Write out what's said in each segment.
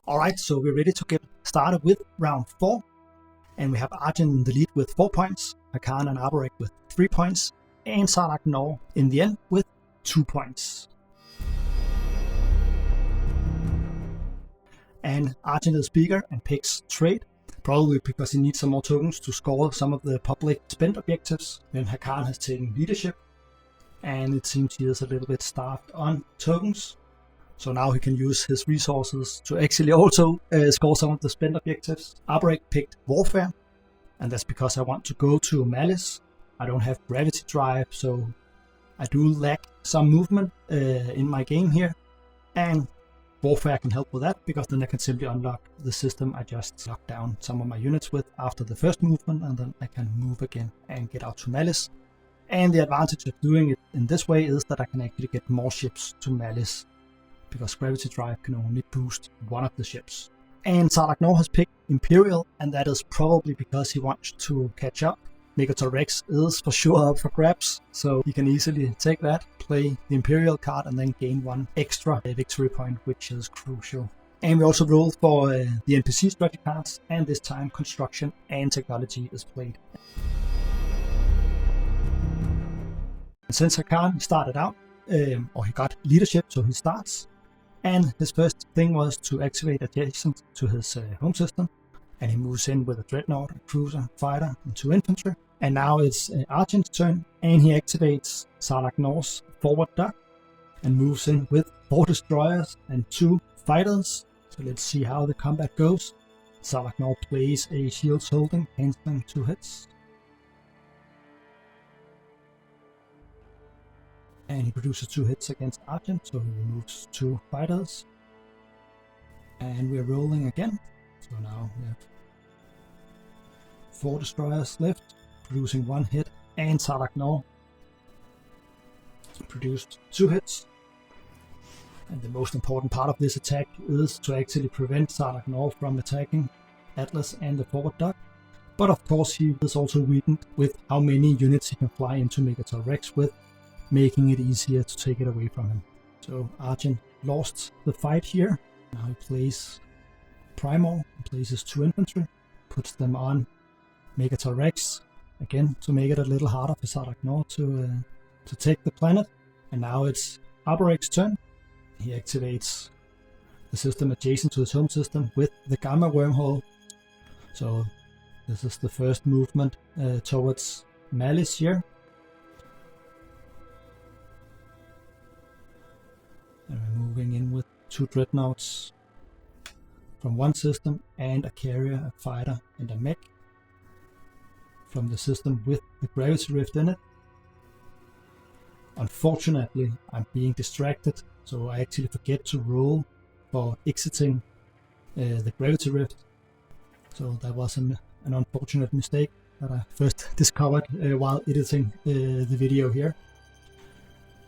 Alright, so we're ready to get started with round 4. And we have Argent in the lead with 4 points, Hakan and Arborec with 3 points, and Sarlacc Nor in the end with 2 points. And Argent is bigger and picks trade, probably because he needs some more tokens to score some of the public spend objectives. Then Hakan has taken leadership, and it seems he is a little bit starved on tokens. So now he can use his resources to actually also score some of the spend objectives. Arborec picked Warfare, and that's because I want to go to Malice. I don't have Gravity Drive, so I do lack some movement in my game here. And Warfare can help with that, because then I can simply unlock the system I just locked down some of my units with after the first movement, and then I can move again and get out to Malice. And the advantage of doing it in this way is that I can actually get more ships to Malice, because Gravity Drive can only boost one of the ships. And Sarlacc Nor has picked Imperial, and that is probably because he wants to catch up. Megator Rex is for sure up for grabs, so he can easily take that, play the Imperial card, and then gain 1 extra victory point, which is crucial. And we also rolled for the NPC strategy cards, and this time Construction and Technology is played. And since Hakan started out, or he got leadership, so he starts. And his first thing was to activate adjacent to his home system, and he moves in with a Dreadnought, a Cruiser, Fighter, and 2 Infantry. And now it's Argent's turn, and he activates Sarlacc Nor's forward dock and moves in with 4 Destroyers and 2 Fighters. So let's see how the combat goes. Sarlacc Nor plays a Shields Holding, canceling 2 hits. And he produces 2 hits against Argent, so he removes 2 fighters. And we're rolling again. So now we have 4 destroyers left, producing 1 hit, and Sarlacc Nor produced 2 hits. And the most important part of this attack is to actually prevent Sarlacc Nor from attacking Atlas and the forward dock. But of course he is also weakened with how many units he can fly into Megator Rex with, making it easier to take it away from him. So Argent lost the fight here. Now he plays Primor, places 2 infantry, puts them on Megator Rex, again to make it a little harder for Sarlacc Nor to take the planet. And now it's Arborec's turn. He activates the system adjacent to his home system with the Gamma Wormhole. So this is the first movement towards Malice here. And we're moving in with 2 Dreadnoughts from one system, and a Carrier, a Fighter, and a Mech from the system with the Gravity Rift in it. Unfortunately, I'm being distracted, so I actually forget to roll for exiting the Gravity Rift. So that was an unfortunate mistake that I first discovered while editing the video here.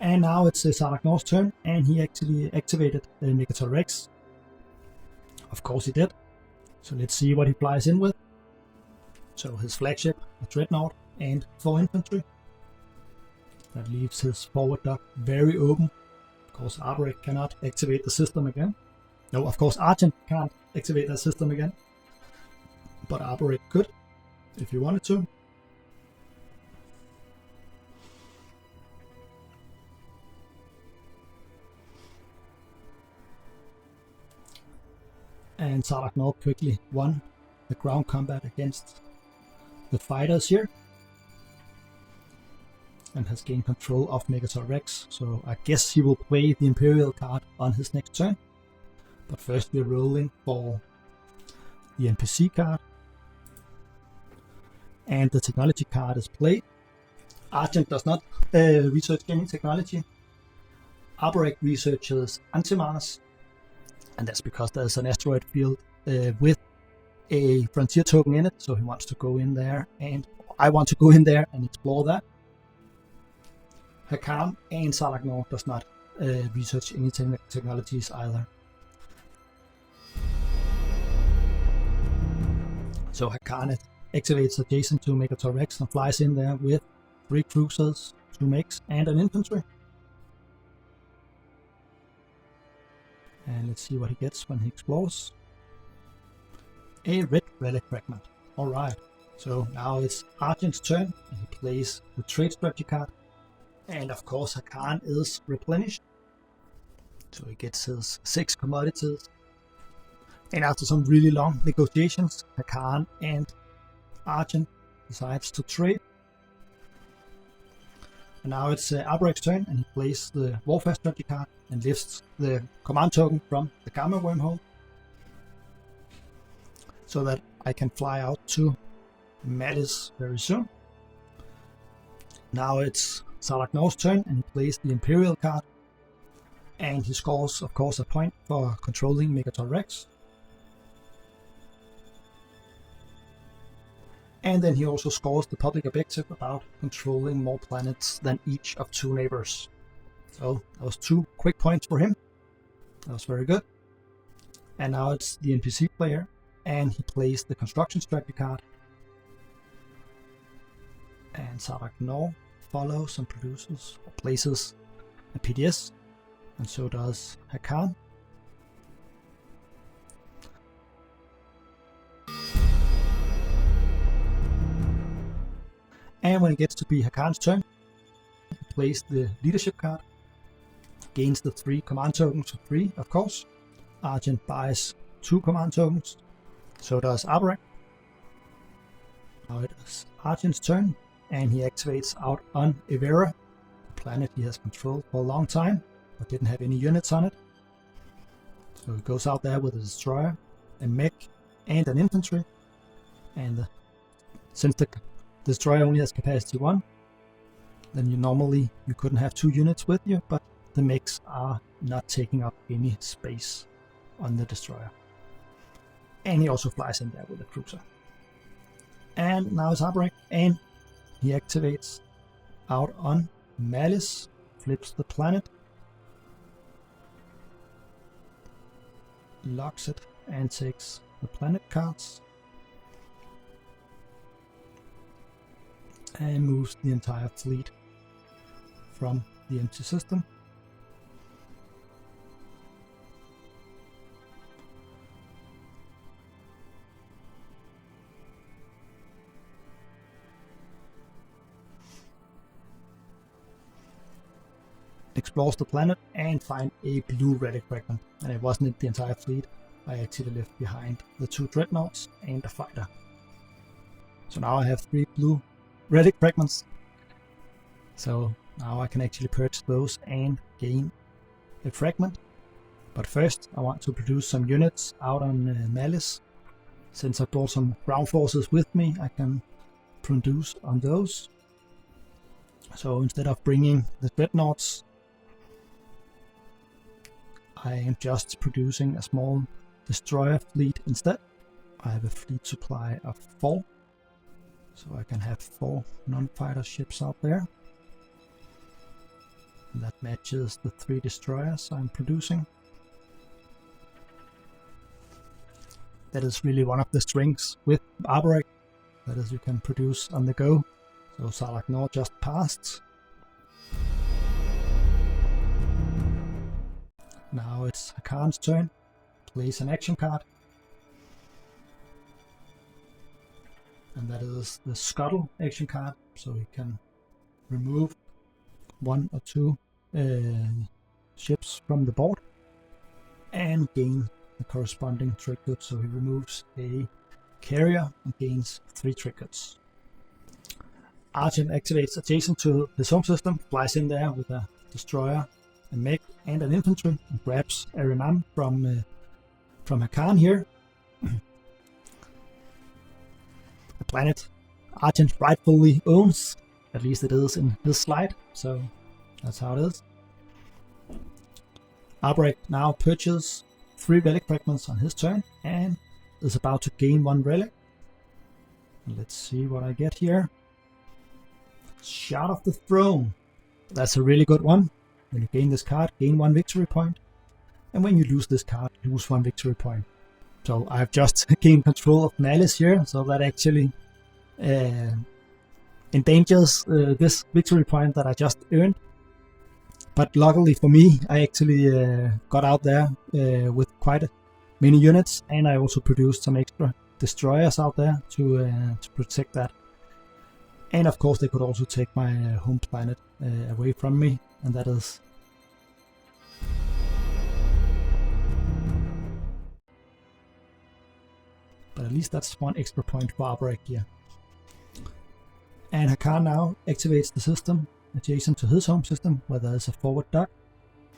And now it's Sarlacc Nor's turn, and he actually activated Megator Rex. Of course he did. So let's see what he flies in with. So his flagship, a Dreadnought, and 4 infantry. That leaves his forward dock very open. Of course Arborec cannot activate the system again. No, of course Argent can't activate that system again. But Arborec could, if he wanted to. And Sarlacc Nor quickly won the ground combat against the fighters here, and has gained control of Megator Rex, so I guess he will play the Imperial card on his next turn. But first we're rolling for the NPC card, and the technology card is played. Argent does not research any technology. Arborec researches Antimars, and that's because there's an asteroid field with a frontier token in it, so he wants to go in there, and I want to go in there and explore that. Hakan and Sarlacc Nor does not research any technologies either. So Hakan activates adjacent to Megator Rex and flies in there with 3 cruisers, 2 mechs, and an infantry. And let's see what he gets when he explores. A red relic fragment. Alright, so now it's Argent's turn, and he plays the trade strategy card. And of course Hakan is replenished. So he gets his 6 commodities. And after some really long negotiations, Hakan and Argent decides to trade. And now it's Arborec's turn, and he plays the warfare strategy card and lifts the command token from the Gamma wormhole, so that I can fly out to Malice very soon. Now it's Salaknor's turn, and he plays the Imperial card, and he scores, of course, a point for controlling Megator Rex. And then he also scores the public objective about controlling more planets than each of 2 neighbors. So that was 2 quick points for him. That was very good. And now it's the NPC player, and he plays the construction strategy card. And Salaknor follows and produces or places a PDS, and so does Hakan. And when it gets to be Hakan's turn, he plays the leadership card, gains the 3 command tokens for free, of course. Argent buys 2 command tokens, so does Arborec. Now it is Argent's turn, and he activates out on Evera, a planet he has controlled for a long time, but didn't have any units on it. So he goes out there with a destroyer, a mech, and an infantry. And since the destroyer only has capacity 1, then you couldn't have 2 units with you, but the mechs are not taking up any space on the destroyer. And he also flies in there with a cruiser. And now it's Arborec, and he activates out on Malice, flips the planet, locks it, and takes the planet cards, and moves the entire fleet from the empty system. Explores the planet and find a blue relic fragment, and it wasn't the entire fleet. I actually left behind the 2 dreadnoughts and a fighter. So now I have 3 blue relic fragments. So now I can actually purchase those and gain a fragment. But first I want to produce some units out on Malice. Since I brought some ground forces with me, I can produce on those. So instead of bringing the dreadnoughts, I am just producing a small destroyer fleet instead. I have a fleet supply of 4. So I can have 4 non-fighter ships out there. And that matches the 3 destroyers I'm producing. That is really one of the strengths with Arborec, that is, you can produce on the go. So Salaknor just passed. Now it's Hakan's turn. Plays an action card. And that is the Scuttle action card, so he can remove 1 or 2 ships from the board and gain the corresponding trinkets. So he removes a carrier and gains 3 trinkets. Argent activates adjacent to his home system, flies in there with a destroyer, a mech, and an infantry, and grabs a Remam from Hakan here. A planet Argent rightfully owns, at least it is in his slide, so that's how it is. Arborec now purchases 3 relic fragments on his turn and is about to gain 1 relic. Let's see what I get here. Shard of the Throne. That's a really good one. When you gain this card, gain 1 victory point, and when you lose this card, lose 1 victory point. So I've just gained control of Malice here, so that actually endangers this victory point that I just earned. But luckily for me, I actually got out there with quite many units, and I also produced some extra destroyers out there to protect that. And of course they could also take my home planet away from me, and that is... But at least that's one extra point for Arborec here. And Hakan now activates the system adjacent to his home system, where there is a forward dock.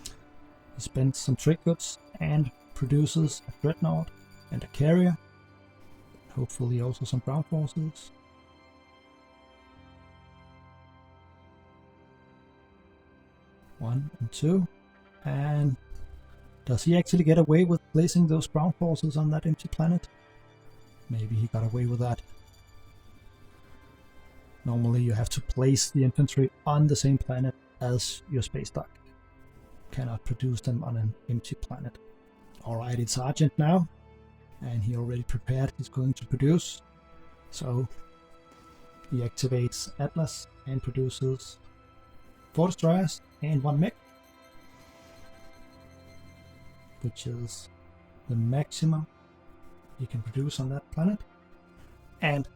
He spends some trade goods and produces a dreadnought and a carrier. Hopefully also some ground forces. One and two. And does he actually get away with placing those ground forces on that empty planet? Maybe he got away with that. Normally you have to place the infantry on the same planet as your space dock. Cannot produce them on an empty planet. Alright, it's Argent now. And he already prepared, he's going to produce. So he activates Atlas and produces 4 destroyers and 1 mech. Which is the maximum he can produce on that planet. And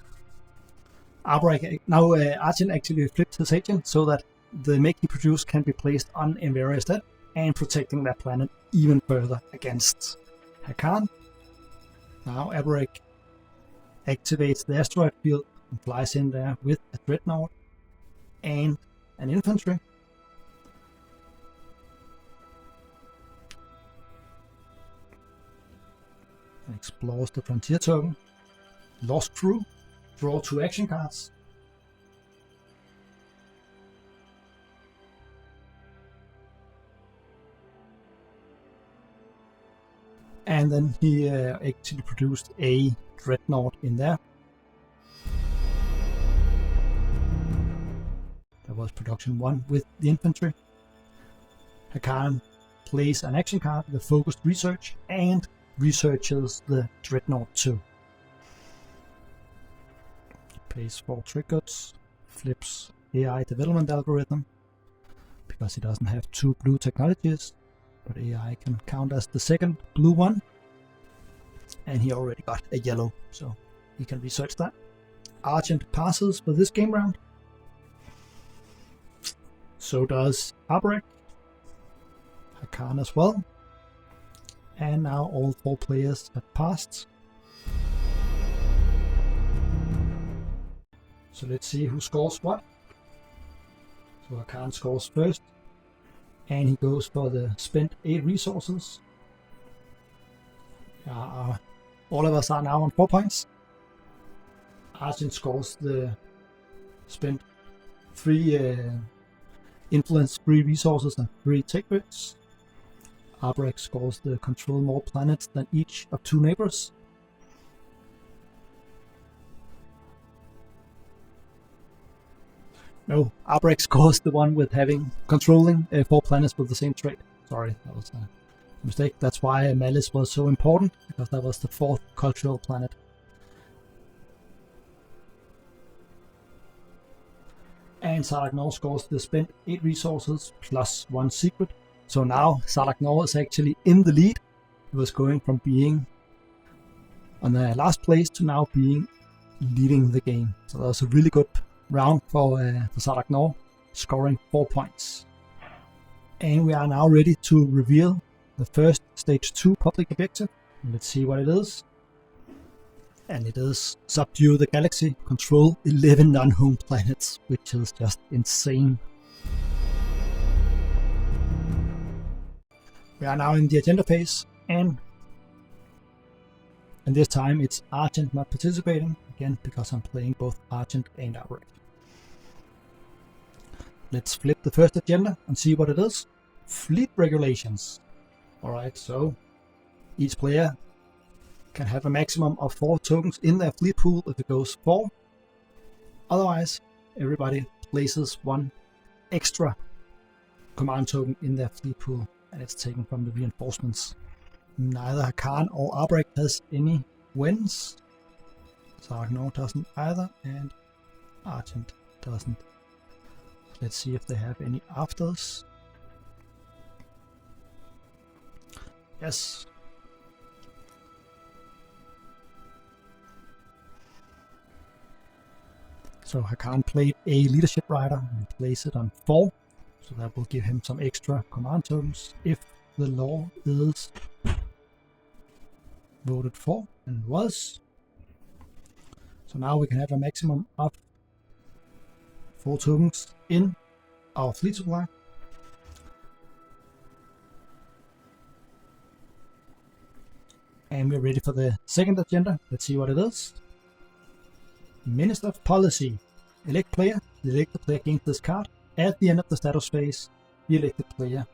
Arborec, now Argent actually flipped his agent so that the mech he produced can be placed on Envera instead, and protecting that planet even further against Hakan. Now Arborec activates the asteroid field and flies in there with a dreadnought and an infantry. And explores the frontier token. Lost crew. Draw 2 action cards. And then he actually produced a dreadnought in there. That was production 1 with the infantry. Hakan plays an action card with focused research and researches the dreadnought 2. Pays 4 trick goods, flips AI development algorithm, because he doesn't have 2 blue technologies, but AI can count as the second blue one, and he already got a yellow, so he can research that. Argent passes for this game round. So does Arborec, Hakan as well, and now all 4 players have passed. So let's see who scores what. So Hakan scores first, and he goes for the spent 8 resources. All of us are now on 4 points. Argent scores the spent 3 influence 3 resources and 3 tech grids. Arborec scores the control more planets than each of 2 neighbors. No, Arborec scores the one with controlling 4 planets with the same trait. Sorry, that was a mistake. That's why Malice was so important, because that was the 4th cultural planet. And Sardagnor scores the spent 8 resources plus 1 secret. So now Sardagnor is actually in the lead. He was going from being on the last place to now being leading the game. So that was a really good round for Sardagnor, scoring 4 points. And we are now ready to reveal the first stage 2 public objective. Let's see what it is. And it is subdue the galaxy, control 11 non-home planets, which is just insane. We are now in the agenda phase, and this time it's Argent not participating, again because I'm playing both Argent and Arborec. Let's flip the first agenda and see what it is. Fleet regulations. Alright, so each player can have a maximum of 4 tokens in their fleet pool if it goes 4. Otherwise, everybody places 1 extra command token in their fleet pool, and it's taken from the reinforcements. Neither Hakan or Arborec has any wins. Sardagnor doesn't either, and Argent doesn't. Let's see if they have any afters. Yes. So Hakan played a leadership rider and placed it on 4. So that will give him some extra command tokens if the law is voted for, and was. So now we can have a maximum of 4 tokens in our fleet supply. And we're ready for the second agenda. Let's see what it is. Minister of Policy. Elect player. The elected player gains this card. At the end of the status phase, the elected player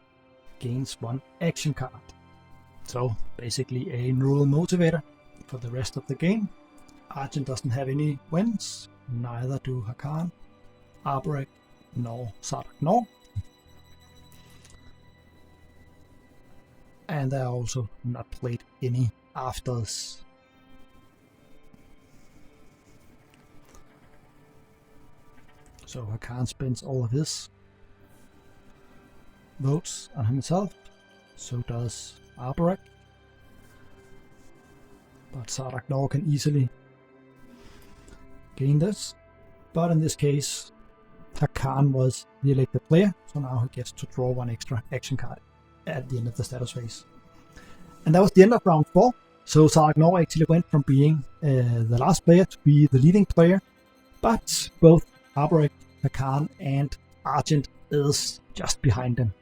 gains 1 action card. So basically a neural motivator for the rest of the game. Argent doesn't have any wins, neither do Hakan, Arborec, nor Sardak Nor. And there are also not played any afters. So Hakan spends all of his votes on himself, so does Arborec. But Sardak Nor can easily gain this. But in this case, Hakan was the elected player, so now he gets to draw 1 extra action card at the end of the status phase. And that was the end of round 4. So Sardak Nor actually went from being the last player to be the leading player, but both Arborec, Hakan and Argent is just behind him.